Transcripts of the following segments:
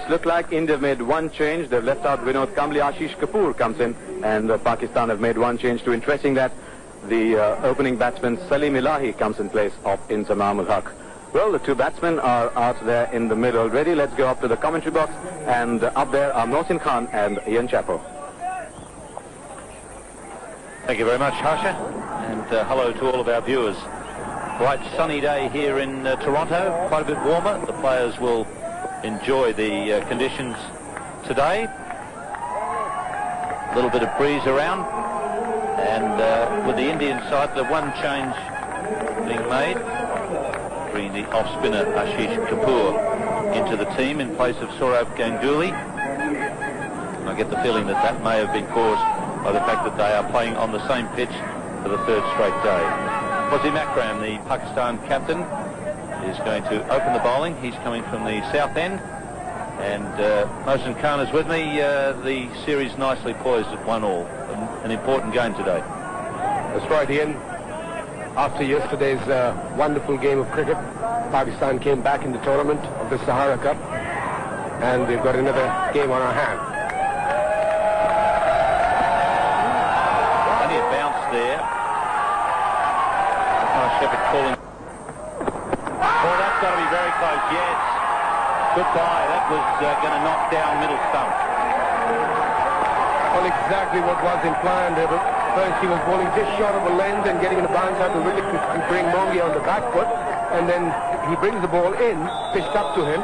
look like. India have made one change. They've left out Vinod Kambli. Ashish Kapoor comes in, and Pakistan have made one change too. Interesting that the opening batsman Salim Ilahi comes in place of Inzamam ul Haq. Well, the two batsmen are out there in the middle already. Let's go up to the commentary box, and up there are Mohsin Khan and Ian Chappell. Thank you very much, Harsha, and hello to all of our viewers. Bright sunny day here in Toronto, quite a bit warmer. The players will enjoy the conditions today. A little bit of breeze around, and with the Indian side, the one change being made, bringing the off-spinner Ashish Kapoor into the team in place of Saurav Ganguly. I get the feeling that that may have been caused by the fact that they are playing on the same pitch for the third straight day. Wasim Akram, the Pakistan captain, is going to open the bowling. He's coming from the south end, and Mohsin Khan is with me. The series nicely poised at 1-1. An important game today. That's right, Ian. After yesterday's wonderful game of cricket, Pakistan came back in the tournament of the Sahara Cup, and we've got another game on our hands. Plenty of bounce there. Shepherd calling. Oh, that's got to be very close. Yes. Goodbye. That was going to knock down middle stump. Well, exactly what was implied. First he was bowling just short of the length and getting the bounce out the wicket to bring Mongi on the back foot, and then he brings the ball in, pitched up to him,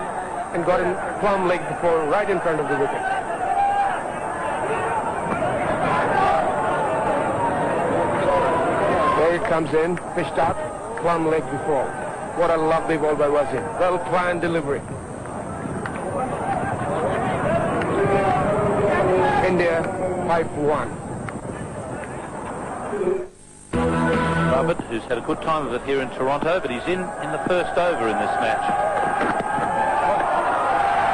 and got in plumb leg before, right in front of the wicket. There it comes in, pitched up, plumb leg before. What a lovely ball by Wasim. Well planned delivery. India 5-1. Robert, who's had a good time of it here in Toronto, but he's in the first over in this match.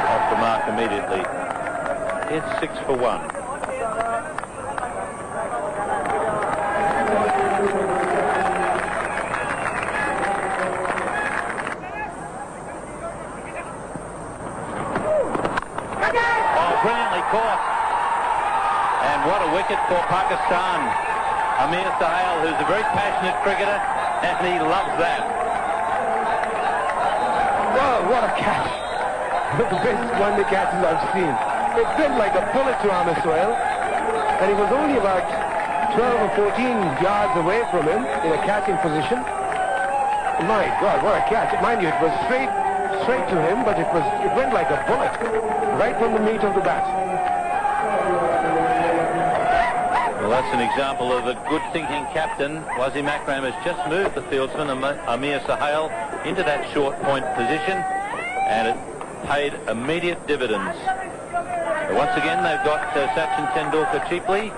Off the mark immediately. It's 6 for 1. Oh, brilliantly caught. And what a wicket for Pakistan. Amir Sahel, who's a very passionate cricketer, and he loves that. Wow, what a catch. The best one-day catches I've seen. It went like a bullet to Amir Sahel, and he was only about 12 or 14 yards away from him in a catching position. My God, what a catch. Mind you, it was straight to him, but it went like a bullet, right from the meat of the bat. Well, that's an example of a good-thinking captain. Wasim Akram has just moved the fieldsman, Amir Sahel, into that short point position, and it paid immediate dividends. But once again, they've got Sachin Tendulkar cheaply.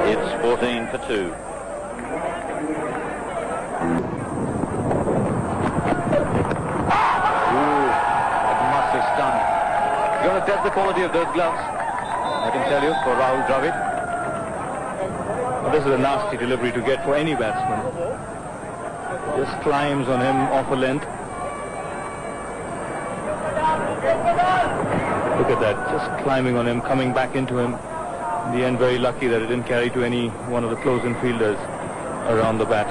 And it's 14 for 2. You're going to test the quality of those gloves, I can tell you, for Rahul Dravid. Well, this is a nasty delivery to get for any batsman. Just climbs on him off a length. Look at that, just climbing on him, coming back into him. In the end, very lucky that it didn't carry to any one of the close-in fielders around the bat.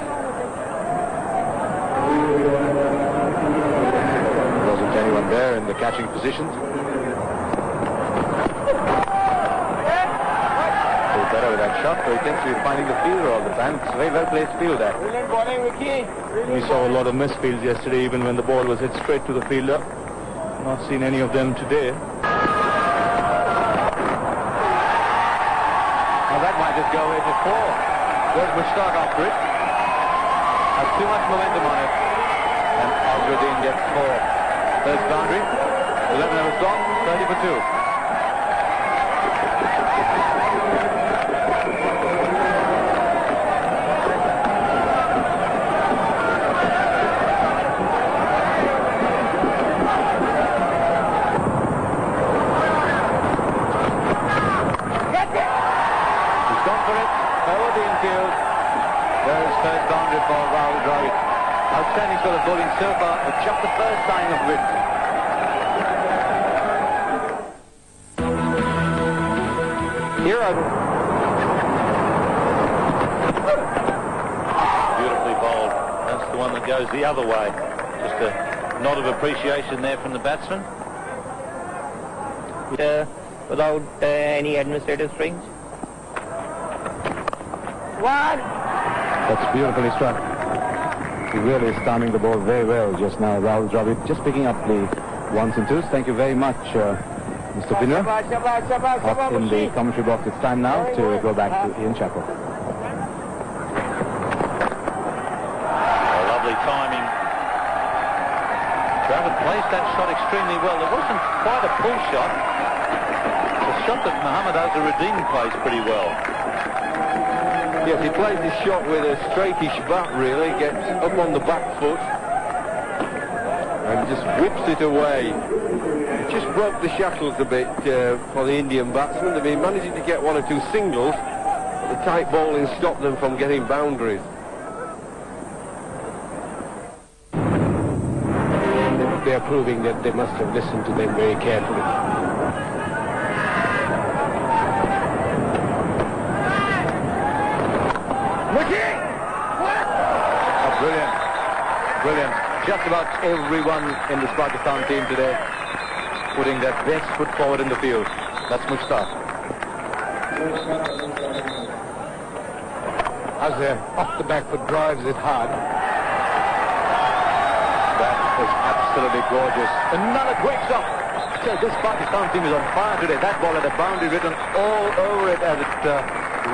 There wasn't anyone there in the catching positions. Better with that shot, but he thinks he's finding the fielder all the time. It's a very well-placed field there. We saw a lot of misfields yesterday, even when the ball was hit straight to the fielder. Not seen any of them today. Now that might just go away for 4. There's Mushtaq after it. Has too much momentum on it. And Azruddin gets 4. First boundary. 11 overs gone, 30 for 2. Outstanding Maxwell is bowling so far with just the first sign of wind. Here are Beautifully bowled. That's the one that goes the other way. Just a nod of appreciation there from the batsman. Without any administrative strings. One. That's beautifully struck. He really is timing the ball very well just now. Rahul Dravid just picking up the ones and twos. Thank you very much, Mr. Binner. Up in the commentary box. It's time now to go back to Ian Chappell. Lovely timing. Dravid placed that shot extremely well. It wasn't quite a pull shot. The shot that Mohammad Azharuddin plays pretty well. Yes, he plays his shot with a straightish bat, really. Gets up on the back foot and just whips it away. It just broke the shackles a bit for the Indian batsmen. They've been managing to get one or two singles. The tight bowling stopped them from getting boundaries. They are proving that they must have listened to them very carefully. Brilliant. Brilliant. Just about everyone in this Pakistan team today putting their best foot forward in the field. That's Mushtaq. As off the back foot drives it hard. That is absolutely gorgeous. Another great shot. So this Pakistan team is on fire today. That ball had a boundary written all over it as it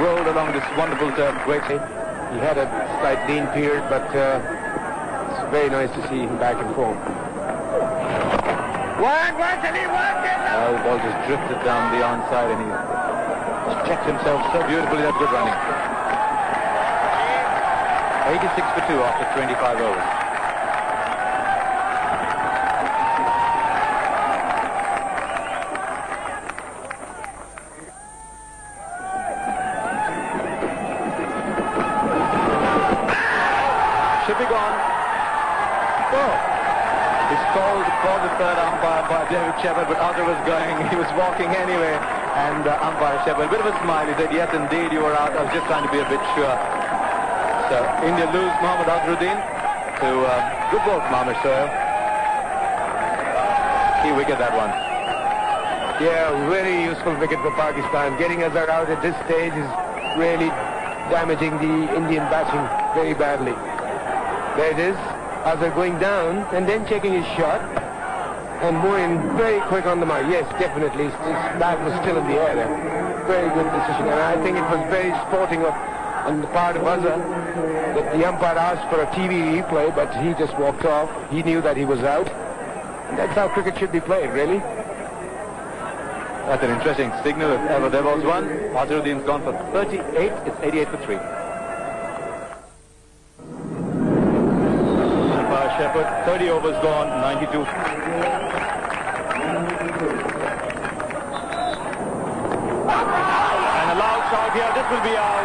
rolled along this wonderful turn. Great. He had a slight lean period, but it's very nice to see him back in form. The ball just drifted down the onside and he just checked himself so beautifully. That's good running. 86 for 2 after 25 overs. Should be gone. Oh. He's called for the third umpire by David Shepard, but Arthur was going. He was walking anyway. And umpire Shepard, a bit of a smile. He said, yes, indeed, you were out. I was just trying to be a bit sure. So India lose Mohammad Azharuddin to good ball from Amir Sohail. Key wicket, that one. Yeah, very useful wicket for Pakistan. Getting Azhar out at this stage is really damaging the Indian batting very badly. There it is, Azhar going down and then checking his shot and moving very quick on the mark. Yes, definitely, his bat was still in the air there. Very good decision, and I think it was very sporting on the part of Azhar that the umpire asked for a TV replay, but he just walked off. He knew that he was out. And that's how cricket should be played, really. That's an interesting signal if ever there was one. Azharuddin's gone for 38. It's 88 for 3. Shepard, 30 overs gone, 92. And a loud shout here, this will be out.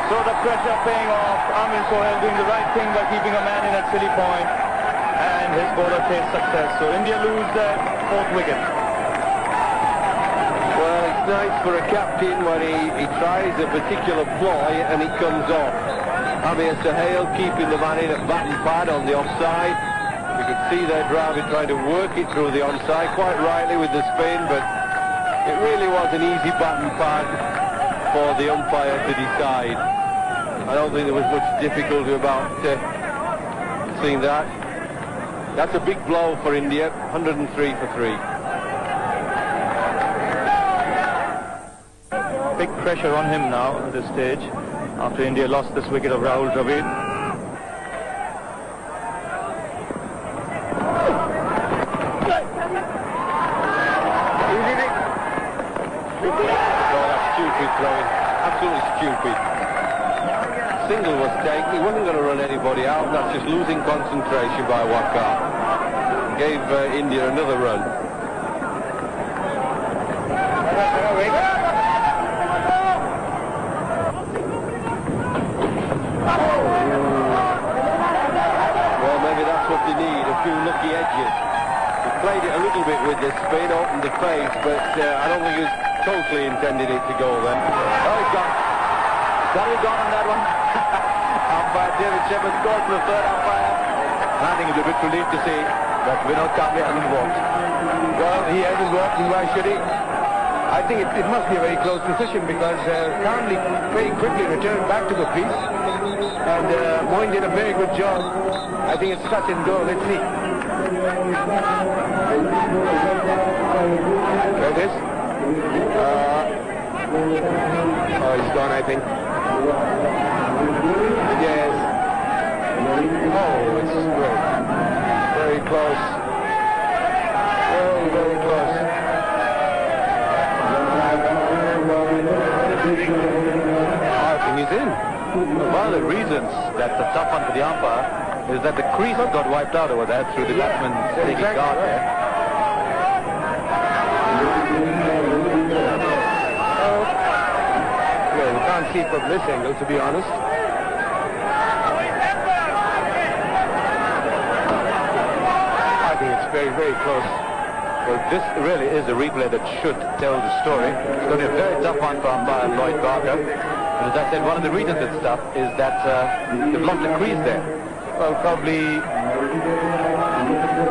So the pressure paying off. Amir Sohail doing the right thing by keeping a man in at silly point. And his bowler tastes success. So India lose their fourth wicket. Well, it's nice for a captain when he tries a particular ploy and it comes off. Amir Sohail keeping the man in at bat and pad on the offside. You could see there Dravid trying to work it through the onside, quite rightly with the spin, but it really was an easy bat and pad for the umpire to decide. I don't think there was much difficulty about seeing that. That's a big blow for India, 103 for 3. Big pressure on him now at this stage, after India lost this wicket of Rahul Dravid. Oh, that's stupid throwing. Absolutely stupid. Single was taken. He wasn't going to run anybody out. That's just losing concentration by Waqar. Gave India another run. Well, maybe they need, a few lucky edges. He played it a little bit with the spin, opened the face, but I don't think he was totally intended it to go there. Oh, he's gone. Double gone on that one. Umpire David Shepard scores for the third umpire. And I think he'll be a bit relieved to see that Vinod Kambli hasn't walked. Well, he hasn't walked, and why should he? I think it must be a very close decision because Kambli very quickly returned back to the crease, and Moin did a very good job. I think it's touch and go. Let's see. There it is. Oh, he's gone, I think. Yes. Oh, it's great. Very close. Very, very close. I think he's in. One of the reasons that's a tough one for the umpire is that the crease got wiped out over there through the batsman taking guard there. Well, we can't see from this angle, to be honest. I think it's very, very close. Well, this really is a replay that should tell the story. It's going to be a very tough one for umpire Lloyd Barker. But as I said, one of the reasons it's tough is that they've lost the crease there. Well, probably he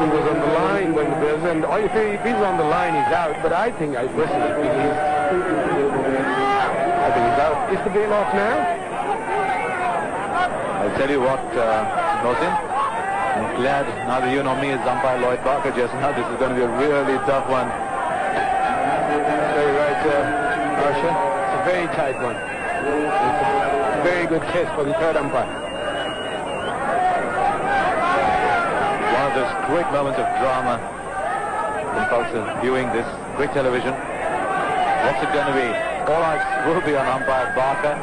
was on the line when the Bills, and if he's on the line, he's out. But I personally think he's out. Is the bail off now? I'll tell you what, Mohsin, I'm glad neither you nor me is umpire Lloyd Barker just now. This is going to be a really tough one. Very right, Harsha. It's a very tight one. It's a very good test for the third umpire. One of those great moments of drama in folks viewing this great television. What's it going to be? All eyes will be on umpire Barker.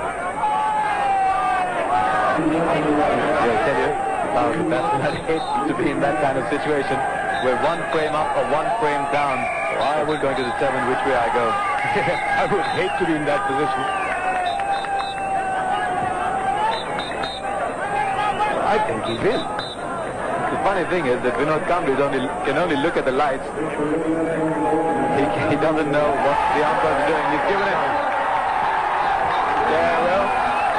I'll tell you, if I was a batsman, I'd hate to be in that kind of situation where one frame up or one frame down. I would go to determine which way I go. I would hate to be in that position. I think he's in. The funny thing is that Vinod Kambli can only look at the lights. He doesn't know what the umpire is doing. He's given it. Yeah, well,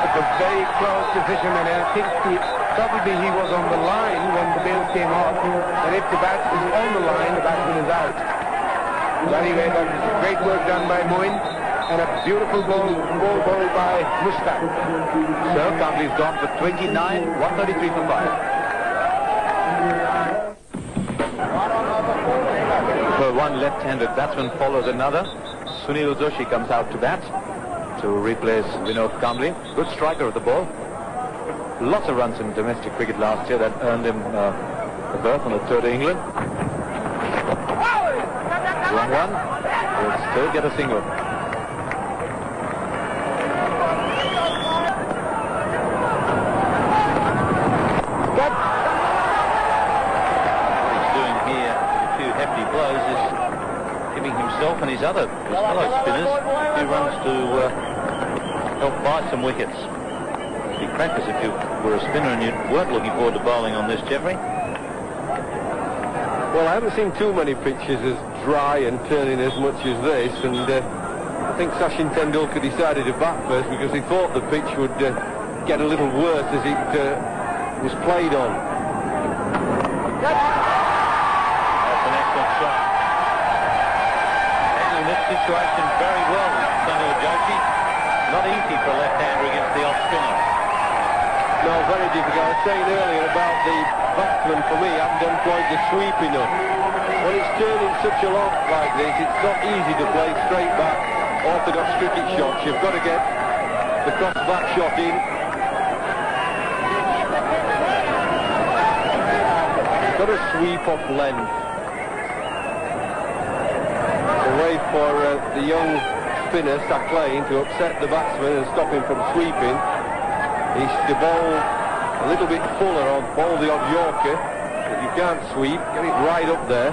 it's a very close decision, and I think probably he was on the line when the bail came off, and if the bat is on the line, the batsman is out. But anyway, that was great work done by Moin, and a beautiful ball bowled by Mushtaq. So Kambli's gone for 29, 133 for 5. So one left-handed batsman follows another. Sunil Joshi comes out to bat to replace Vinod Kambli. Good striker of the ball. Lots of runs in domestic cricket last year that earned him a berth on the tour to England. Wrong one. Will still get a single. Blows is giving himself and his fellow spinners a few runs to help buy some wickets. It'd be crackers if you were a spinner and you weren't looking forward to bowling on this, Jeffrey. Well, I haven't seen too many pitches as dry and turning as much as this, and I think Sachin Tendulkar decided to bat first because he thought the pitch would get a little worse as it was played on. Situation very well, Sunil Joshi. Not easy for a left-hander against the off-spinner. No, very difficult. I was saying earlier about the batsman, for me, haven't done quite the sweep enough. When it's turning such a lot like this, it's not easy to play straight back orthodox cricket shots. You've got to get the cross-back shot in. Got to sweep off length. Way for the young spinner, Saclane, to upset the batsman and stop him from sweeping. He's to bowl a little bit fuller on bowl the odd Yorker. If you can't sweep, get it right up there.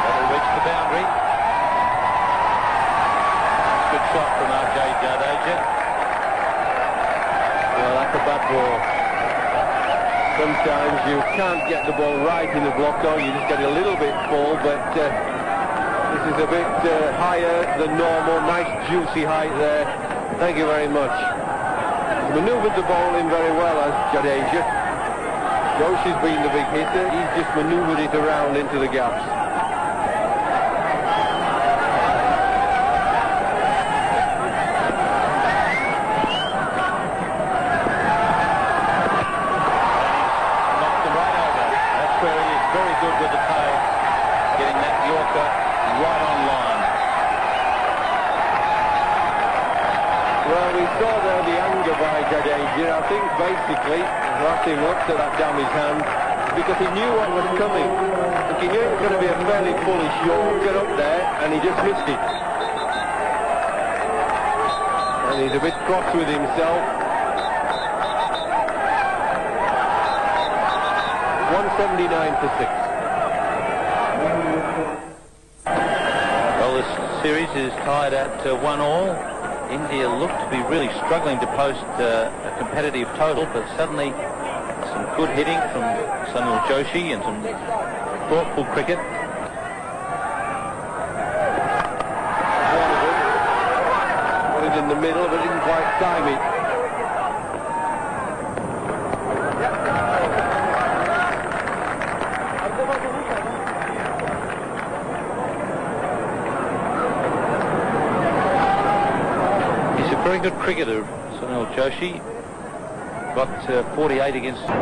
That'll reach the boundary. Good shot from R.J. Jadeja. Well, that's a bad ball. Sometimes you can't get the ball right in the block, or you just get a little bit full, but this is a bit higher than normal. Nice juicy height there. Thank you very much. He's manoeuvred the ball in very well as Jadeja. Joshi's been the big hitter. He's just manoeuvred it around into the gaps. Knocked them right over. That's where he is very good with the tail, getting that Yorker right on line. Well, we saw there the anger by Jadeja. I think basically last him looked at that damaged hand because he knew what was coming. He knew it was going to be a fairly bullish Yorker up there, and he just missed it. And he's a bit cross with himself. 179 for 6. Well, this series is tied at 1-1. India looked to be really struggling to post a competitive total, but suddenly some good hitting from Sunil Joshi and some thoughtful cricket. Put it in the middle, but didn't quite time it. Very good cricketer, Sunil Joshi. Got 48 against... That's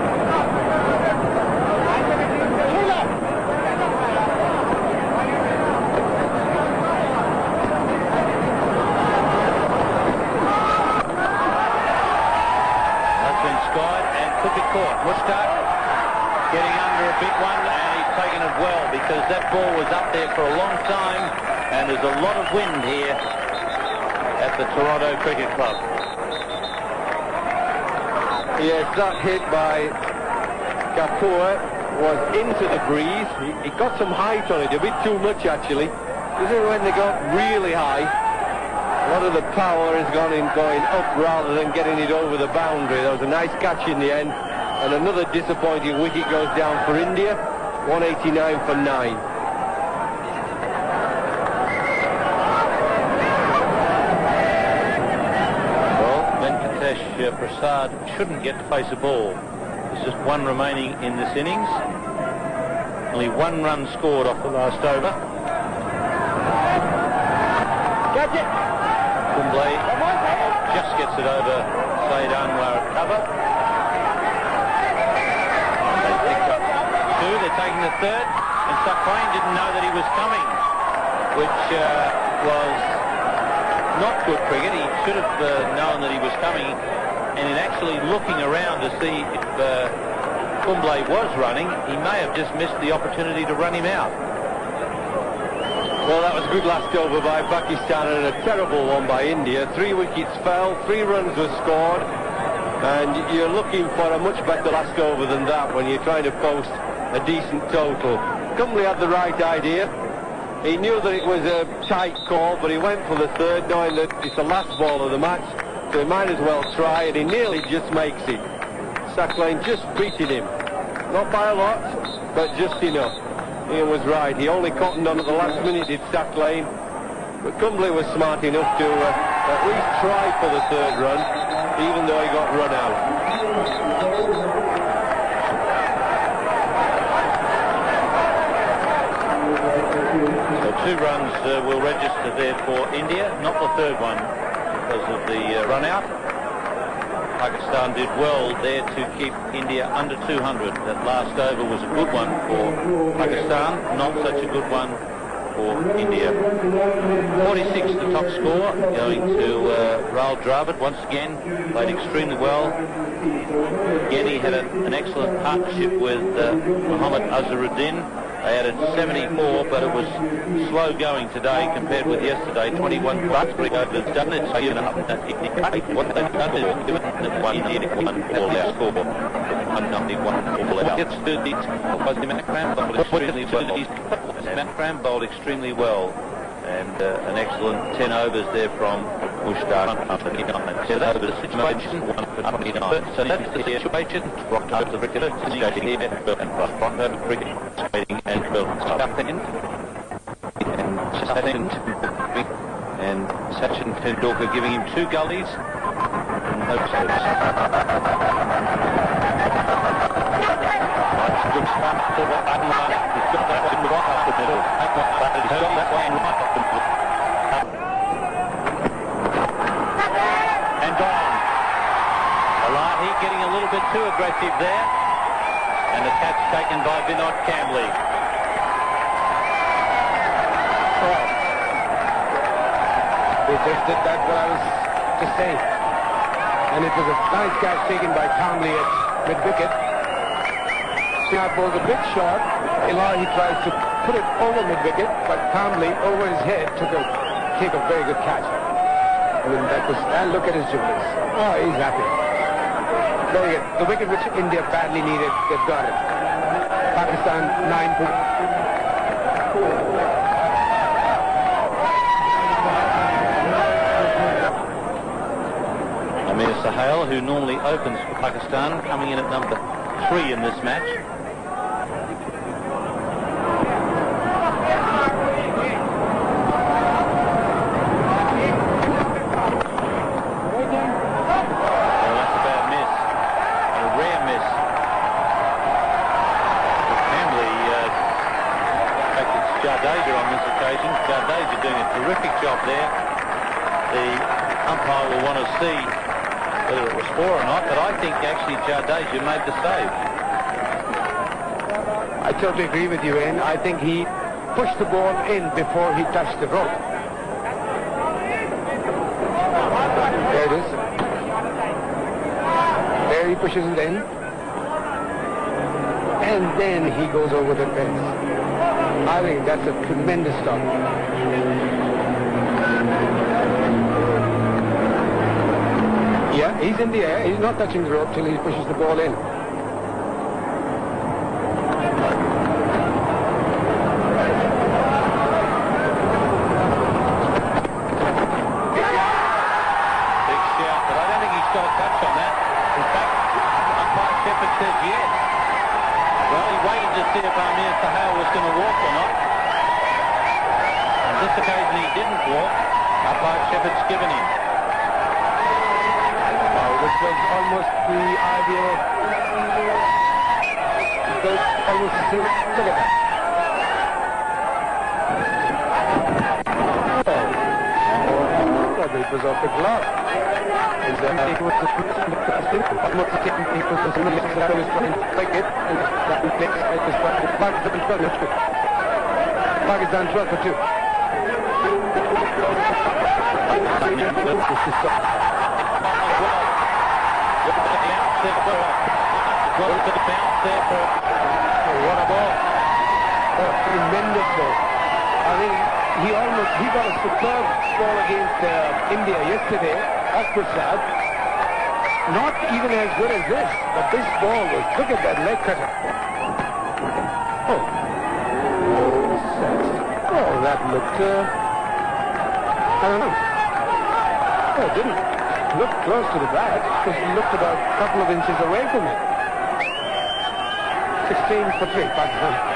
been skied and could be caught. Mushtaq getting under a big one, and he's taken it well because that ball was up there for a long time, and there's a lot of wind here at the Toronto Cricket Club. Yes, that hit by Kapoor was into the breeze. He got some height on it, a bit too much actually. This is when they got really high. A lot of the power has gone in going up rather than getting it over the boundary. That was a nice catch in the end, and another disappointing wicket goes down for India. 189 for 9. Prasad shouldn't get to face a ball. There's just one remaining in this innings. Only 1 run scored off the last over. Catch it! Kumble just gets it over Said Anwar at cover. They picked up 2, they're taking the 3rd, and Saqlain didn't know that he was coming, which was not good cricket. He should have known that he was coming, and in actually looking around to see if Kumble was running, he may have just missed the opportunity to run him out. Well, that was a good last over by Pakistan and a terrible one by India. 3 wickets fell, 3 runs were scored, and you're looking for a much better last over than that when you're trying to post a decent total. Kumble had the right idea. He knew that it was a tight call, but he went for the 3rd, knowing that it's the last ball of the match, so he might as well try, and he nearly just makes it. Saqlain just beating him. Not by a lot, but just enough. Ian was right. He only cottoned on at the last minute, did Saqlain, but Kumble was smart enough to at least try for the 3rd run, even though he got run out. So 2 runs will register there for India, not the 3rd one because of the run out. Pakistan did well there to keep India under 200. That last over was a good one for Pakistan, not such a good one for India. 46 the top score, going to Rahul Dravid. Once again, played extremely well. Again, he had an excellent partnership with Mohammad Azharuddin. They added 74, but it was slow going today compared with yesterday. 21 bucks. They've done it. So given up. What they've done is given it 1 all out score. 191 all out. It's Matt Cram bowled extremely well, and an excellent 10 overs there from Mushtar on 29. So that's the situation, 1 for 29. So that's the situation. Rocked over the cricket, skating here, and rocked over cricket, skating and stuff in. And Sachin Tendulkar giving him 2 gullies. No service. Good start for Adnan. He's got that one right up the middle. He's got that one right up the middle. And gone. Elahi getting a little bit too aggressive there. And the catch taken by Vinod Kambli. They just did that what I was just saying. And it was a nice catch taken by Kambli at mid-wicket. Snap bowls a bit short. Elahi tries to put it over mid-wicket, but Kambli over his head take a very good catch. I mean, that was, and look at his jubilance. Oh, he's happy. Very good. The wicket which India badly needed, they've got it. Pakistan 9 points. Amir Sahal, who normally opens for Pakistan, coming in at number 3 in this match. Jadeja doing a terrific job there. The umpire will want to see whether it was 4 or not, but I think actually Jadeja made the save. I totally agree with you, Ian. I think he pushed the ball in before he touched the rope. There it is. There he pushes it in. And then he goes over the fence. I think that's a tremendous stop. Yeah, he's in the air. He's not touching the rope till he pushes the ball in. Big shout, but I don't think he's got a touch on that. In fact, umpire Shepherd says yes. Well, he waited to see if Amir Sahal was going to walk or not. On this occasion he didn't walk. Umpire Shepherd's given him. Wow, this was almost the ideal. Almost the same. Look at that. It was off the glove. It was almost taking people to some left that was trying to break it, and that was next. It was Pakistan 12 for 2. What a ball. Oh, tremendous ball. I mean, he got a superb ball against India yesterday, off Prasad. Not even as good as this, but this ball was, look at that leg cutter. Oh. Oh, that looked, I don't know. Oh, it didn't look close to the bat, because it looked about a couple of inches away from it. 16 for 3, Pakistan.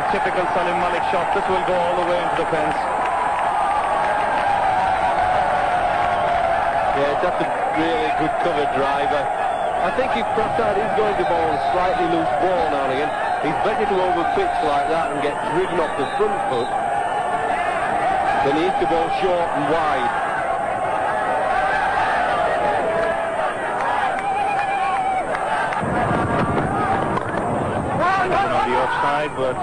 Typical Salim Malik shot. This will go all the way into the fence. Yeah, that's a really good cover driver. I think if Prasad is going to bowl a slightly loose ball now and again, he's better to overpitch like that and get driven off the front foot than he is to bowl short and wide. On the offside, but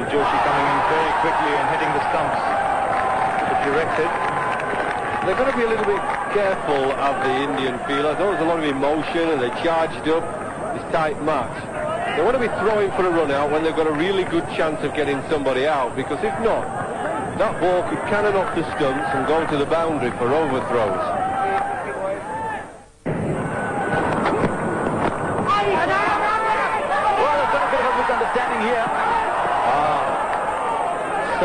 Joshi coming in very quickly and hitting the stumps to direct it. They're going to be a little bit careful of the Indian field. I know there's a lot of emotion and they're charged up. It's tight match. They want to be throwing for a run out when they've got a really good chance of getting somebody out, because if not, that ball could cannon off the stumps and go to the boundary for overthrows.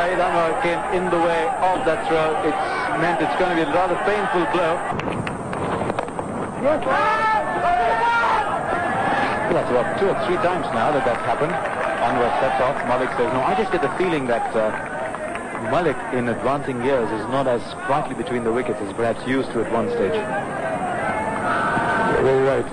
Saeed Anwar came in the way of that throw. It's meant it's going to be a rather painful blow. Well, that's about 2 or 3 times now that that's happened. Anwar steps off, Malik says no. I just get the feeling that Malik in advancing years is not as sprightly between the wickets as perhaps used to at one stage. Very right.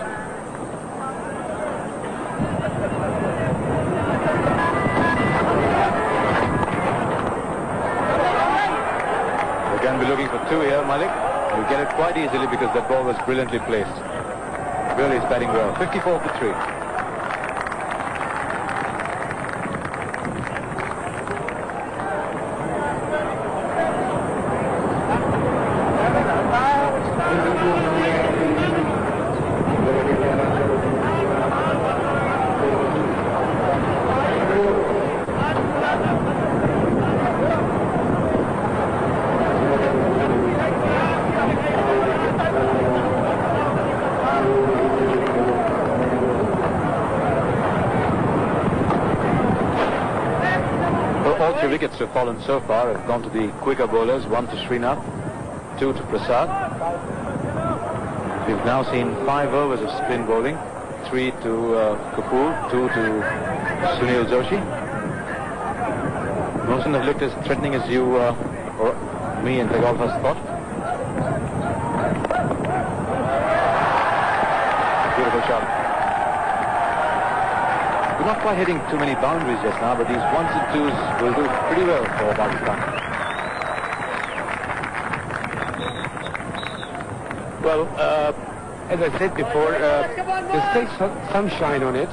Again, we're looking for 2 here, Malik. He'll get it quite easily because that ball was brilliantly placed. Really is batting well. 54 for 3. All 3 wickets have fallen so far have gone to the quicker bowlers, 1 to Srinath, 2 to Prasad. We've now seen 5 overs of spin bowling, 3 to Kapoor, 2 to Sunil Joshi. Most of them have looked as threatening as you or me and the golfers thought. Beautiful shot. We're not quite hitting too many boundaries just now, but these 1s and 2s will do pretty well for Pakistan. Well, as I said before, there's still some shine on it.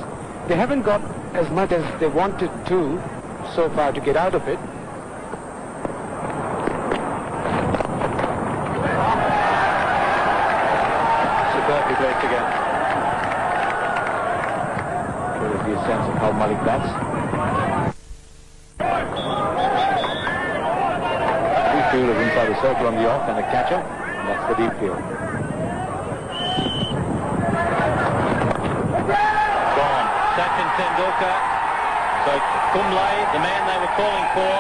They haven't got as much as they wanted to so far to get out of it. Superbly placed again. There will be a sense of how Malik bats. 3 fielders inside the circle on the off and a catcher, and that's the deep field. Gone. Sachin Tendulkar. So Kumble, the man they were calling for,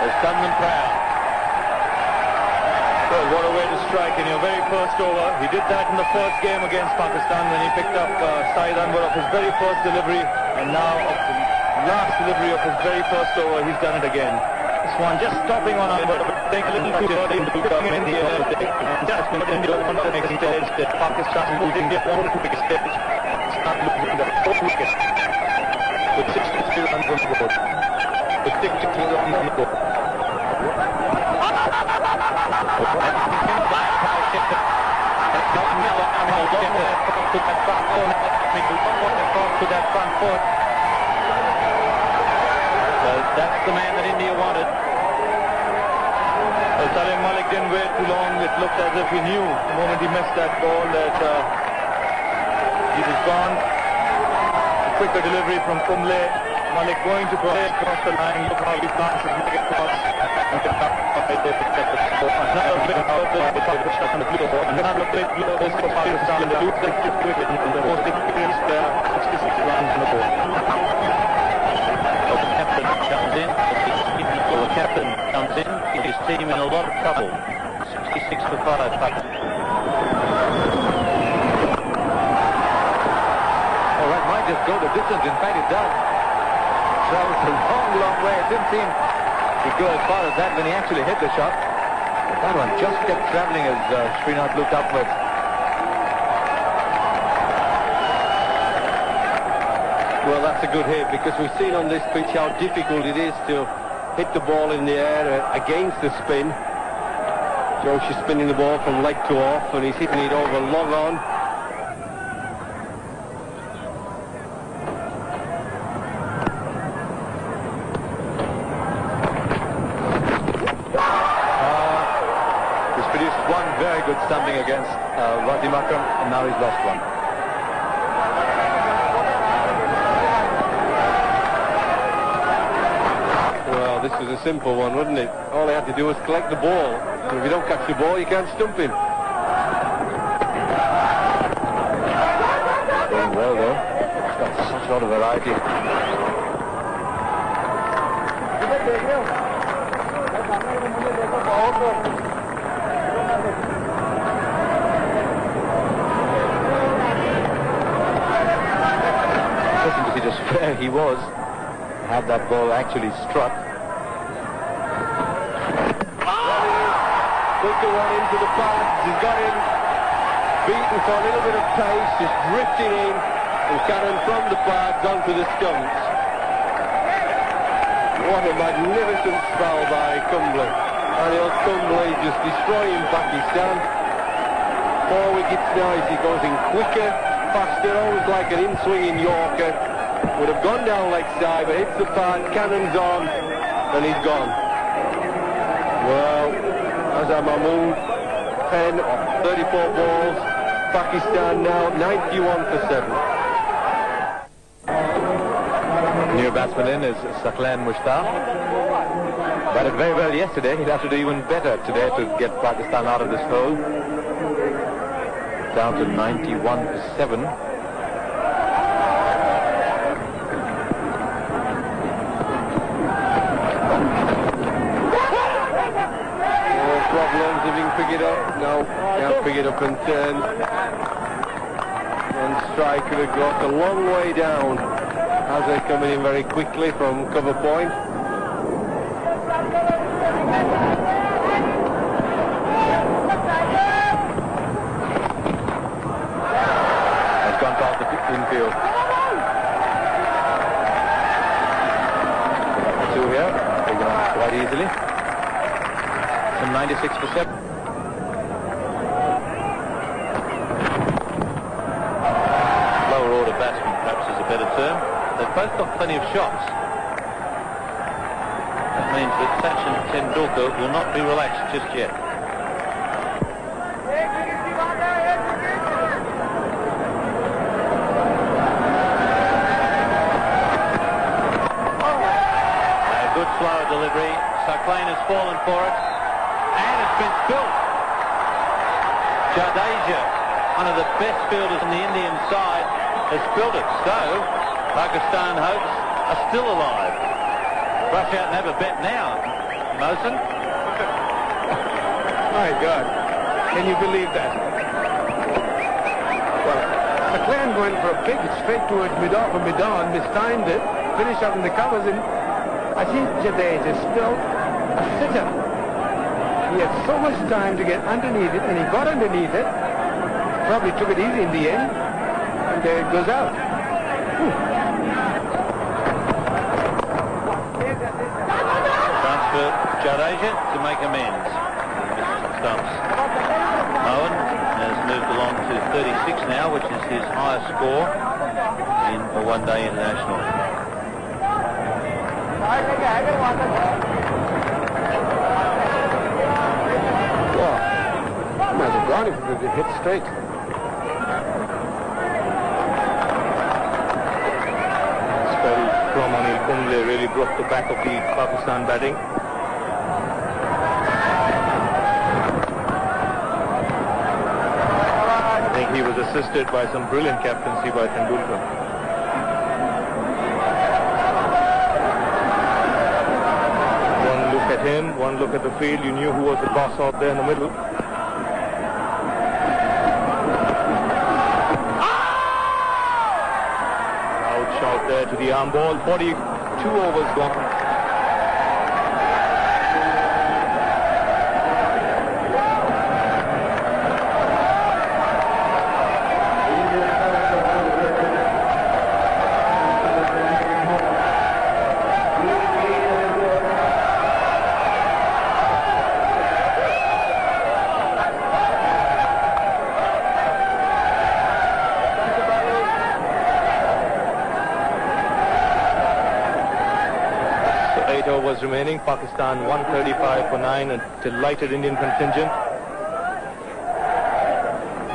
has done them proud. Well, what a way to strike in your very first over. He did that in the first game against Pakistan when he picked up Saeed Anwar of his very first delivery, and now of the last delivery of his very first over, he's done it again. This one just stopping on Anwar, taking a little too early to come in the air. Just when India wanted to make a stage, that Pakistan India wanted to make a stage. Start looking at the 4th wicket. With 62 runs on the board. With 62 runs on the board. To that front foot. So that's the man that India wanted. Well, Salim Malik didn't wait too long. It looked as if he knew the moment he missed that ball that he was gone. A quicker delivery from Kumble. Malik going to play across the line. Look how he plants his leg across. Another big blow for Pakistan. Another big blow for Pakistan. They lose their 5th wicket. The most experienced player, 66 runs on the board. The captain comes in. The captain comes in. His team in a lot of trouble. 66 for 5. All right, might just go the distance. In fact, it does. Travels a long, long way. It didn't seem to go as far as that when he actually hit the shot. But that one just kept traveling as Srinath looked upwards. Well, that's a good hit because we've seen on this pitch how difficult it is to hit the ball in the air against the spin. Joshi's spinning the ball from leg to off and he's hitting it over long on. He's produced one very good stumping against Wasim Akram, and now he's lost one. Well, this was a simple one, wasn't it? All he had to do was collect the ball. And if you don't catch the ball, you can't stump him. Doing well, though. He's got such a lot of variety. Listen to see just where he was. Had that ball actually struck. Quicker one into the pads. He's got him beaten for a little bit of pace, just drifting in and Cannon from the pads onto the stumps. What a magnificent spell by Kumble. Anil Kumble just destroying Pakistan. 4 wickets now as he goes in quicker, faster, always like an in-swinging Yorker. Would have gone down leg side, but hits the pad, Cannon's on, and he's gone. Well, Azhar Mahmood, 10 of 34 balls. Pakistan now 91 for 7. New batsman in is Saqlain Mushtaq. Batted very well yesterday. He'll have to do even better today to get Pakistan out of this hole. Down to 91 for 7. Problems if he can pick it up. No, can't pick it up and turn. One strike could have got a long way down as they're coming in very quickly from cover point. Has gone past the infield. 2 here. Taken on quite easily. 96 for 7. Lower order batsmen, perhaps is a better term. They've both got plenty of shots. That means that Sachin Tendulkar will not be relaxed just yet. A good slow delivery. Saqlain has fallen for it. And it's been built. Jadeja, one of the best fielders on the Indian side, has built it. So, Pakistan hopes are still alive. Rush out and have a bet now, Mosen. My God, can you believe that? Well, Saqlain going for a pick straight towards mid-off or mid-on, mistimed it, finished up in the covers, and I think Jadeja is still a sitter. He had so much time to get underneath it, and he got underneath it. Probably took it easy in the end, and there it goes out. Chance for Jadeja to make amends. Stumps. Owen has moved along to 36 now, which is his highest score in a one-day international. Might have gone if it had hit straight. Spell from Anil Kumble really broke the back of the Pakistan batting. I think he was assisted by some brilliant captaincy by Tendulkar. One look at him, one look at the field, you knew who was the boss out there in the middle. Out there to the arm ball, 42 overs gone. Overs remaining. Pakistan 135 for 9, a delighted Indian contingent.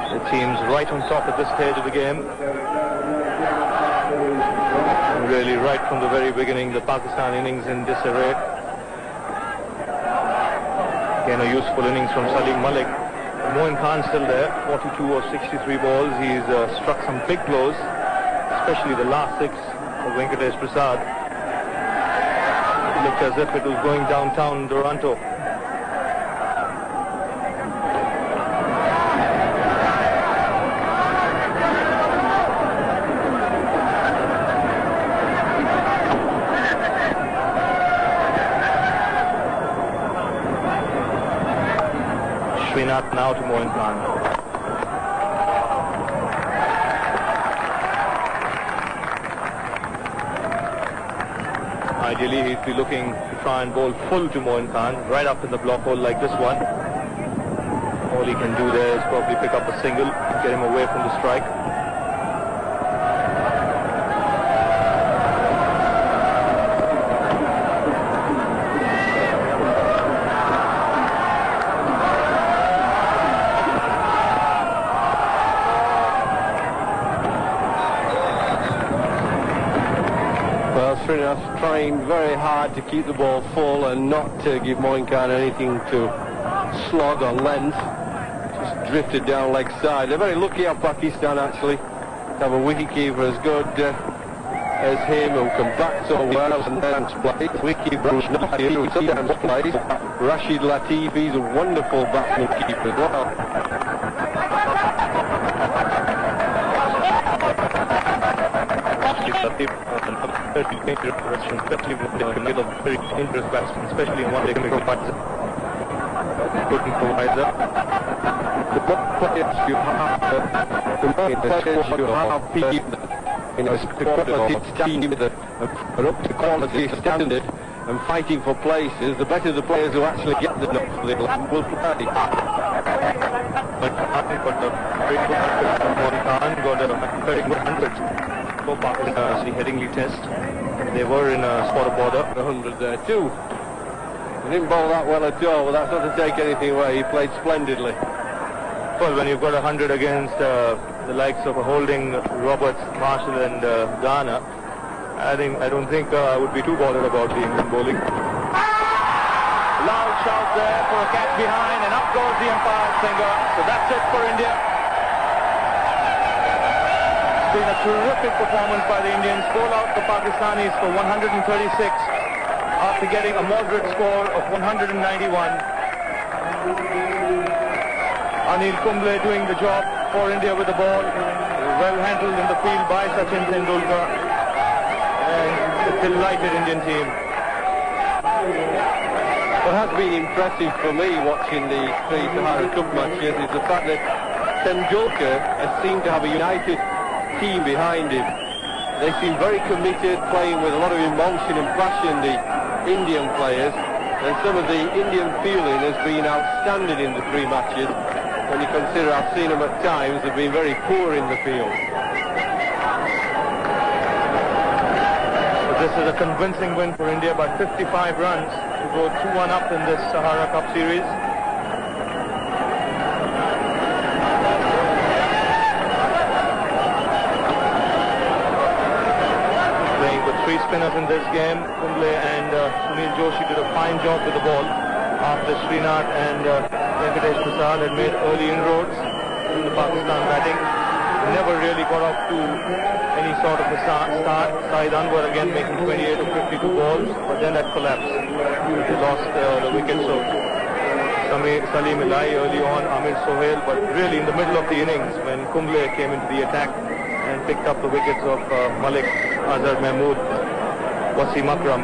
The team's right on top at this stage of the game. Really right from the very beginning, the Pakistan innings in disarray. Again, a useful innings from Salim Malik. Moin Khan still there, 42 of 63 balls. He's struck some big blows, especially the last 6 of Venkatesh Prasad. looked as if it was going downtown Toronto. Srinath now to Moin Khan. Ideally, he'd be looking to try and bowl full to Moin Khan, right up in the block hole like this one. All he can do there is probably pick up a single, get him away from the strike. Srinath trying very hard to keep the ball full and not to give Moin Khan anything to slog on length. Just drifted down leg side. They're very lucky of Pakistan actually to have a wicketkeeper as good as him who can bat so well and then play. Wicketkeeper who sometimes plays. Rashid Latif, he's a wonderful batsman keeper as well. Especially in the middle of very dangerous batsmen, especially in one-day fights. Couldn't provide that. The players you have people in a quality team that are up to quality standard and fighting for places. The better the players who actually get the knock will play. But I think got a very good got a very good 100. For Pakistan, the Headingley Test. They were in a spot of border. 100 there too. He didn't bowl that well at all, but that's not to take anything away. He played splendidly. Well, when you've got 100 against the likes of Holding, Roberts, Marshall and Garner, I don't think I would be too bothered about the England bowling. Loud shout there for a catch behind, and up goes the umpire's finger. So that's it for India. Been a terrific performance by the Indians. Bowl out the Pakistanis for 136 after getting a moderate score of 191. Anil Kumble doing the job for India with the ball, well handled in the field by Sachin Tendulkar, and a delighted Indian team. What has been impressive for me watching the three Sahara Cup matches is the fact that Tendulkar has seemed to have a united team behind him. They seem very committed, playing with a lot of emotion and passion, the Indian players, and some of the Indian feeling has been outstanding in the three matches. When you consider I've seen them at times, they've been very poor in the field. So this is a convincing win for India by 55 runs to go 2-1 up in this Sahara Cup series. Three spinners in this game. Kumble and Sunil Joshi did a fine job with the ball after Srinath and Venkatesh Prasad had made early inroads in the Pakistan batting. Never really got off to any sort of a start. Saeed Anwar again making 28 of 52 balls, but then that collapsed. He lost the wickets of Salim Ilahi early on, Amir Sohail, but really in the middle of the innings when Kumble came into the attack and picked up the wickets of Malik, Azhar Mahmood, Wasim Akram.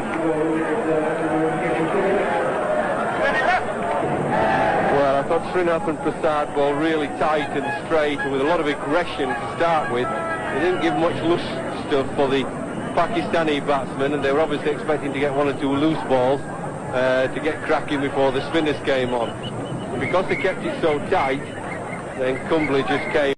Well, I thought Srinath and Prasad bowled really tight and straight and with a lot of aggression to start with. They didn't give much loose stuff for the Pakistani batsmen, and they were obviously expecting to get one or two loose balls to get cracking before the spinners came on. And because they kept it so tight, then Kumble just came